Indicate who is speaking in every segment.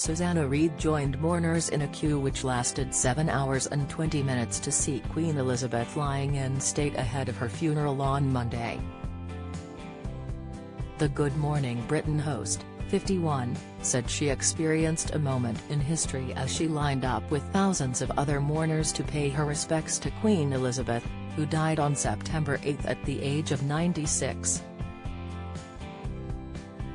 Speaker 1: Susanna Reid joined mourners in a queue which lasted 7 hours and 20 minutes to see Queen Elizabeth lying in state ahead of her funeral on Monday. The Good Morning Britain host, 51, said she experienced a moment in history as she lined up with thousands of other mourners to pay her respects to Queen Elizabeth, who died on September 8 at the age of 96.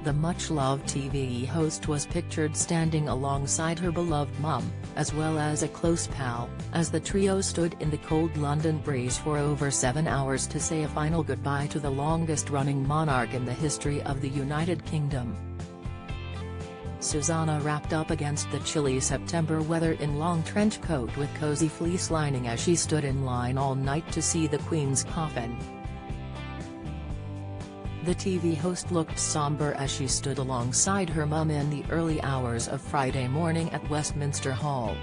Speaker 1: The much-loved TV host was pictured standing alongside her beloved mum, as well as a close pal, as the trio stood in the cold London breeze for over 7 hours to say a final goodbye to the longest-running monarch in the history of the United Kingdom. Susanna wrapped up against the chilly September weather in long trench coat with cozy fleece lining as she stood in line all night to see the Queen's coffin. The TV host looked somber as she stood alongside her mum in the early hours of Friday morning at Westminster Hall.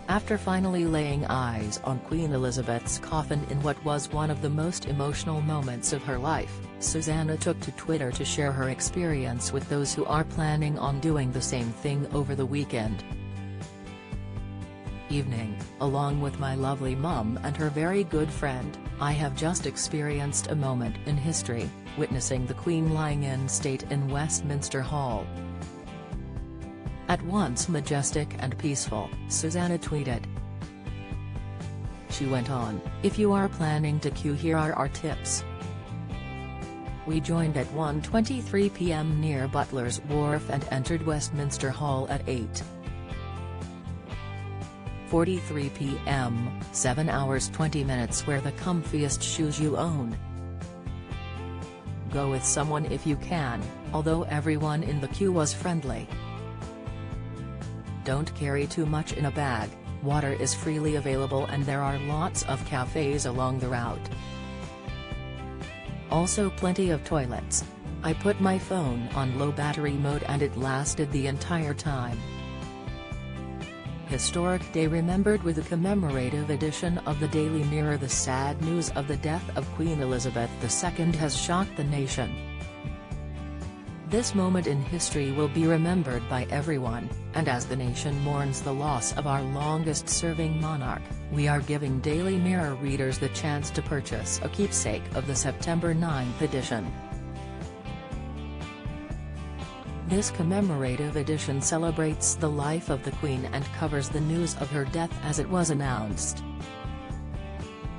Speaker 1: After finally laying eyes on Queen Elizabeth's coffin in what was one of the most emotional moments of her life, Susanna took to Twitter to share her experience with those who are planning on doing the same thing over the weekend. Evening, along with my lovely mum and her very good friend, I have just experienced a moment in history, witnessing the Queen lying in state in Westminster Hall. At once majestic and peaceful, Susanna tweeted. She went on, "If you are planning to queue, here are our tips. We joined at 1:23 p.m. near Butler's Wharf and entered Westminster Hall at 8:43 p.m., 7 hours 20 minutes. Wear the comfiest shoes you own. Go with someone if you can, although everyone in the queue was friendly. Don't carry too much in a bag, water is freely available and there are lots of cafes along the route. Also plenty of toilets. I put my phone on low battery mode and it lasted the entire time." Historic day remembered with a commemorative edition of the Daily Mirror. The sad news of the death of Queen Elizabeth II has shocked the nation. This moment in history will be remembered by everyone, and as the nation mourns the loss of our longest-serving monarch, we are giving Daily Mirror readers the chance to purchase a keepsake of the September 9th edition. This commemorative edition celebrates the life of the Queen and covers the news of her death as it was announced.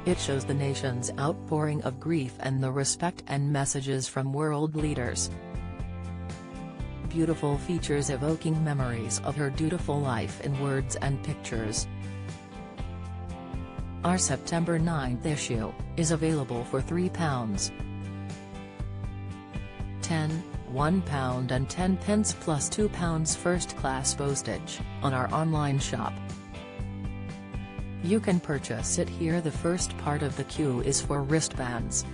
Speaker 1: It shows the nation's outpouring of grief and the respect and messages from world leaders. Beautiful features evoking memories of her dutiful life in words and pictures. Our September 9th issue is available for £3.10, £1.10 plus £2 first-class postage, on our online shop. You can purchase it here. The first part of the queue is for wristbands.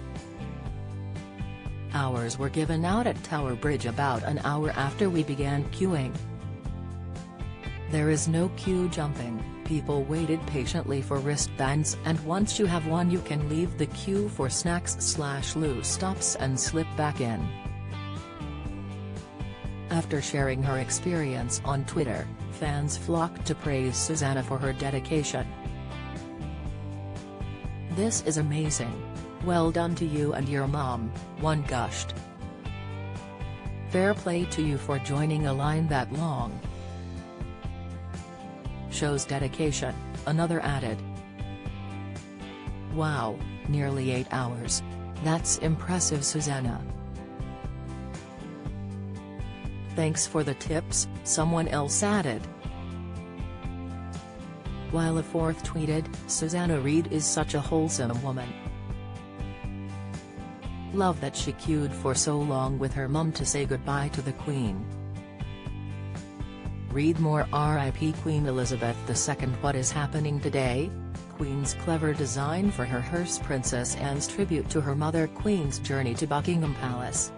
Speaker 1: Ours were given out at Tower Bridge about an hour after we began queuing. There is no queue jumping, people waited patiently for wristbands, and once you have one you can leave the queue for snacks/loose stops and slip back in. After sharing her experience on Twitter, fans flocked to praise Susanna for her dedication. "This is amazing. Well done to you and your mom," one gushed. "Fair play to you for joining a line that long. Shows dedication," another added. "Wow, nearly 8 hours. That's impressive, Susanna." "Thanks for the tips," someone else added. While a fourth tweeted, "Susanna Reid is such a wholesome woman. Love that she queued for so long with her mum to say goodbye to the Queen." Read more. RIP Queen Elizabeth II. What is happening today? Queen's clever design for her hearse. Princess Anne's tribute to her mother. Queen's journey to Buckingham Palace.